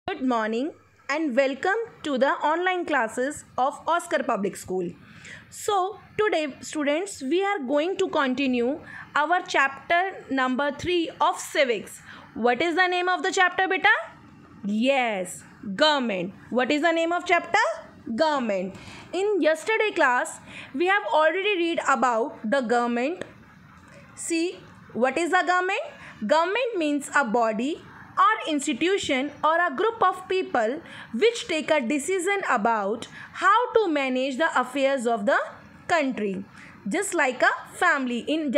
Good morning and welcome to the online classes of Oscar Public School. So, today, students, we are going to continue our chapter number 3 of civics. What is the name of the chapter, beta? Yes, government. What is the name of chapter? Government. In yesterday class, we have already read about the government. See, what is a government? Government means a body or institution or a group of people which take a decision about how to manage the affairs of the country. Just like a family, in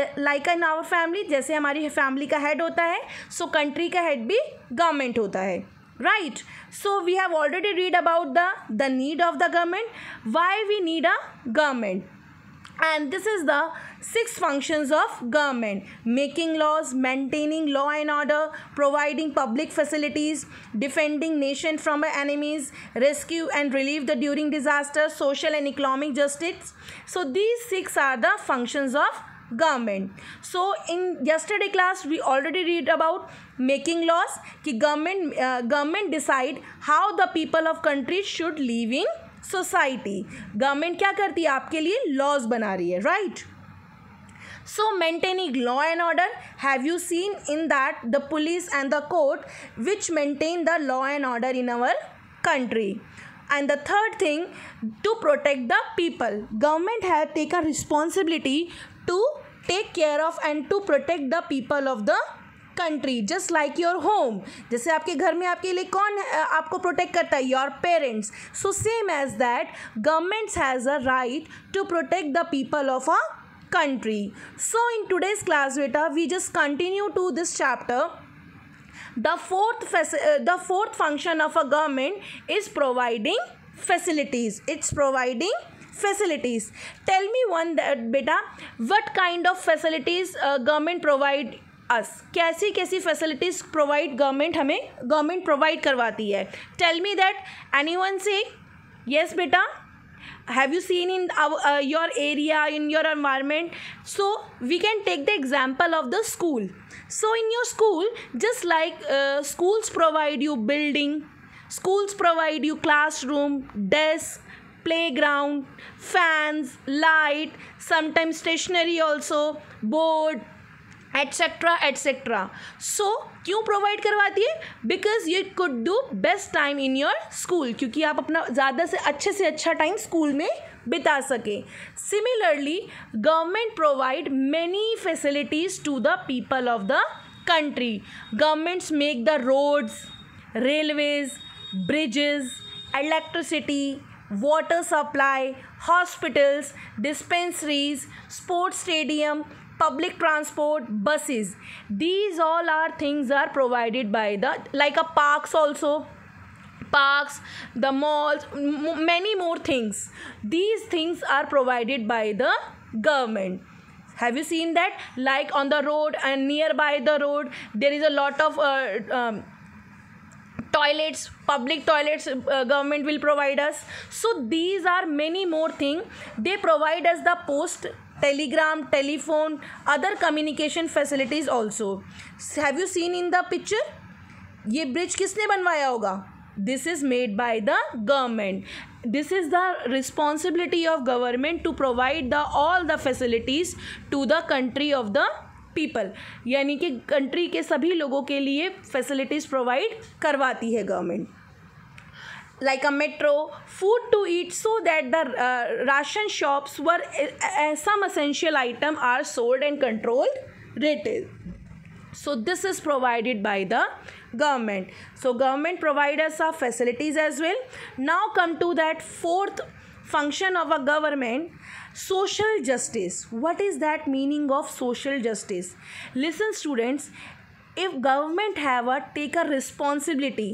our family, जैसे हमारी family का head होता है, so country का head भी government होता है, right? So we have already read about the need of the government, why we need a government. And this is the 6 functions of government: making laws, maintaining law and order, providing public facilities, defending nation from enemies, rescue and relieve the during disaster, social and economic justice. So these 6 are the functions of government. So in yesterday class we already read about making laws कि government decide how the people of country should live in society. Government क्या करती है? आपके लिए laws बना रही है, right? So maintaining law and order, have you seen in that the police and the court which maintain the law and order in our country. And the third thing, to protect the people. Government have taken responsibility to take care of and to protect the people of the country. Just like your home, जैसे आपके घर में आपके लिए कौन आपको protect करता है? Your parents. So same as that governments has a right to protect the people of a country. So in today's class, beta, we just continue to this chapter. The fourth function of a government is providing facilities. It's providing facilities. Tell me one that, beta, what kind of facilities government provide us? कैसी कैसी facilities provide government provide करवाती है? Tell me that. Anyone say? Yes, beta. Have you seen in your area, in your environment? So we can take the example of the school. So in your school, just like schools provide you building, schools provide you classroom, desk, playground, fans, light, sometimes stationery also, board, etcetera etcetera. So क्यों provide करवाती है? Because you could do best time in your school, क्योंकि आप अपना ज़्यादा से अच्छा time school में बिता सकें. Similarly government provide many facilities to the people of the country. Governments make the roads, railways, bridges, electricity, water supply, hospitals, dispensaries, sports stadium, public transport, buses. These all are things are provided by the, like a parks also, parks, the malls, many more things. These things are provided by the government. Have you seen that? Like on the road and nearby the road, there is a lot of toilets, public toilets, government will provide us. So these are many more things. They provide us the post, telegram, telephone, other communication facilities also. Have you seen in the picture? ये bridge किसने बनवाया होगा? This is made by the government. This is the responsibility of government to provide all the facilities to the country of the people. यानी कि country के सभी लोगों के लिए फैसिलिटीज़ प्रोवाइड करवाती है government. like a metro, food to eat, so that the ration shops where some essential item are sold and controlled retail. So this is provided by the government. So government provides us our facilities as well. Now come to that fourth function of a government, social justice. What is that meaning of social justice? Listen students, if government have a take a responsibility,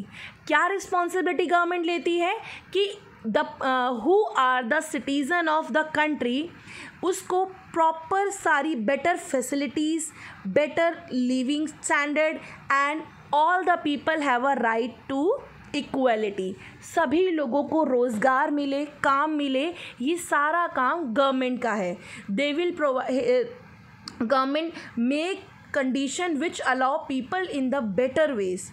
क्या responsibility government लेती है कि the who are the citizen of the country, उसको proper सारी better facilities, better living standard and all the people have a right to equality. सभी लोगों को रोज़गार मिले, काम मिले, ये सारा काम गवर्नमेंट का है. They will provide, government make condition which allow people in the better ways.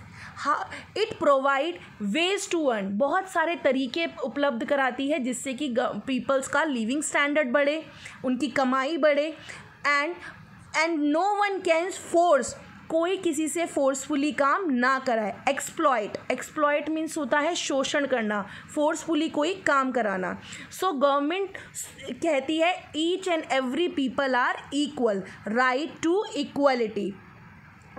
It provide ways to earn, बहुत सारे तरीके उपलब्ध कराती है जिससे कि पीपल्स का लिविंग स्टैंडर्ड बढ़े, उनकी कमाई बढ़े। And no one can force, कोई किसी से फोर्सफुली काम ना कराए। एक्सप्लॉइट मीन्स होता है शोषण करना, फोर्सफुली कोई काम कराना। सो गवर्नमेंट कहती है each and every people are equal, right to equality.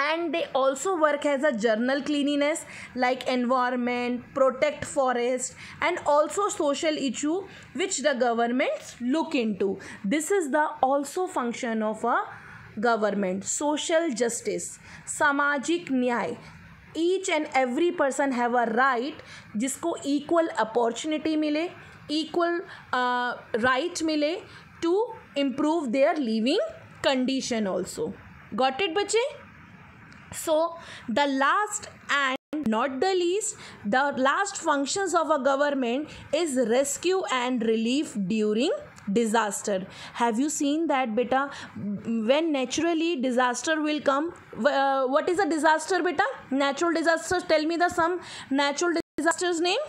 And they also work as a journal cleanliness like environment, protect forest, and also social issue which the governments look into. This is the also function of a government. Social justice, सामाजिक न्याय, each and every person have a right, जिसको equal opportunity मिले, equal right मिले to improve their living condition also. Got it बच्चे? So the last and not the least, the last functions of a government is rescue and relief during disaster. Have you seen that beta? When naturally disaster will come, what is a disaster beta? Natural disasters. Tell me the some natural disasters name.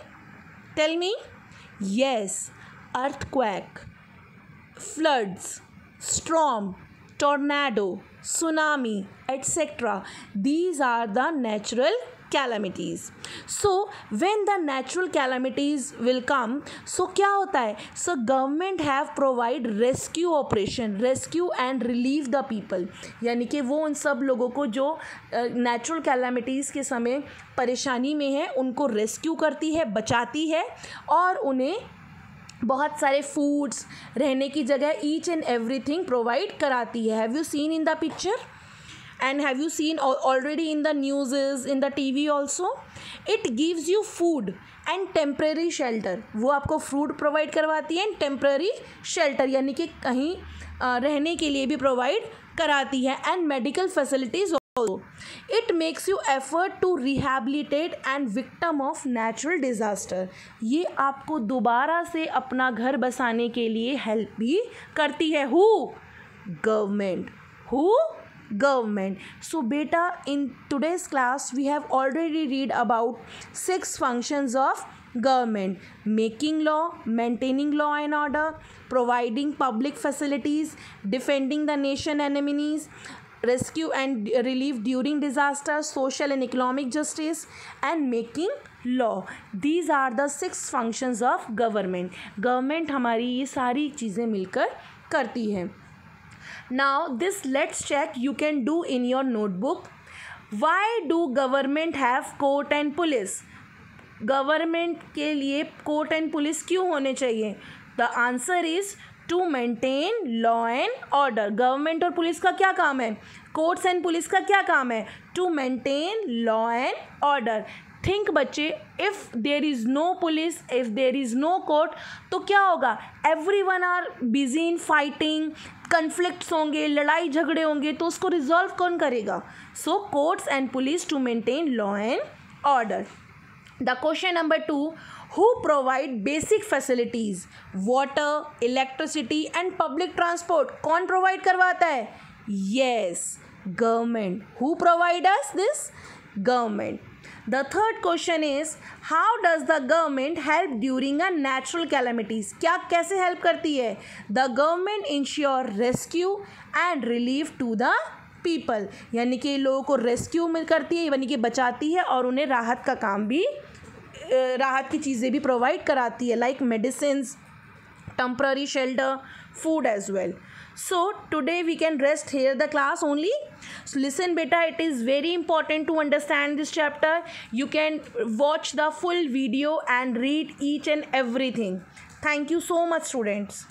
Tell me. Yes, earthquake, floods, storm, tornado, tsunami, etc. These are the natural calamities. So when the natural calamities will come, so क्या होता है? So government have provide rescue operation, rescue and relieve the people. यानी कि वो उन सब लोगों को जो natural calamities के समय परेशानी में है उनको rescue करती है, बचाती है और उन्हें बहुत सारे फूड्स, रहने की जगह, ईच एंड एवरीथिंग प्रोवाइड कराती है. Have you seen in the picture and have you seen already in the news, in the TV also? It gives you food and temporary shelter. वो आपको फूड प्रोवाइड करवाती है and temporary shelter यानी कि कहीं रहने के लिए भी प्रोवाइड कराती है and medical facilities also. It makes you effort to rehabilitate and victim of natural disaster. ये आपको दोबारा से अपना घर बसाने के लिए हेल्प भी करती है. Who? Government. Who? Government. So beta, in today's class we have already read about 6 functions of government: making law, maintaining law and order, providing public facilities, defending the nation enemies, rescue and relief during disaster, social and economic justice, and making law. These are the 6 functions of government. Government हमारी ये सारी चीज़ें मिलकर करती है. Now this let's check you can do in your notebook. Why do government have court and police? Government के लिए court and police क्यों होने चाहिए? The answer is to maintain law and order. Government और पुलिस का क्या काम है? कोर्ट्स एंड पुलिस का क्या काम है? To maintain law and order. Think बच्चे, if there is no police, if there is no court, तो क्या होगा? Everyone are busy in fighting, conflicts होंगे, लड़ाई झगड़े होंगे, तो उसको रिजॉल्व कौन करेगा? So courts and police to maintain law and order. The question number 2, who provide basic facilities? Water, electricity and public transport. कौन provide करवाता है? Yes, government. Who provide us this? Government. The third question is, how does the government help during a natural calamities? क्या कैसे help करती है? The government ensure rescue and relief to the people. यानी कि लोगों को रेस्क्यू में करती है, यानी कि बचाती है और उन्हें राहत का काम भी, राहत की चीज़ें भी प्रोवाइड कराती है, like medicines, temporary shelter, food as well. So today we can rest here the class only. So listen beta, it is very important to understand this chapter. You can watch the full video and read each and everything. Thank you so much students.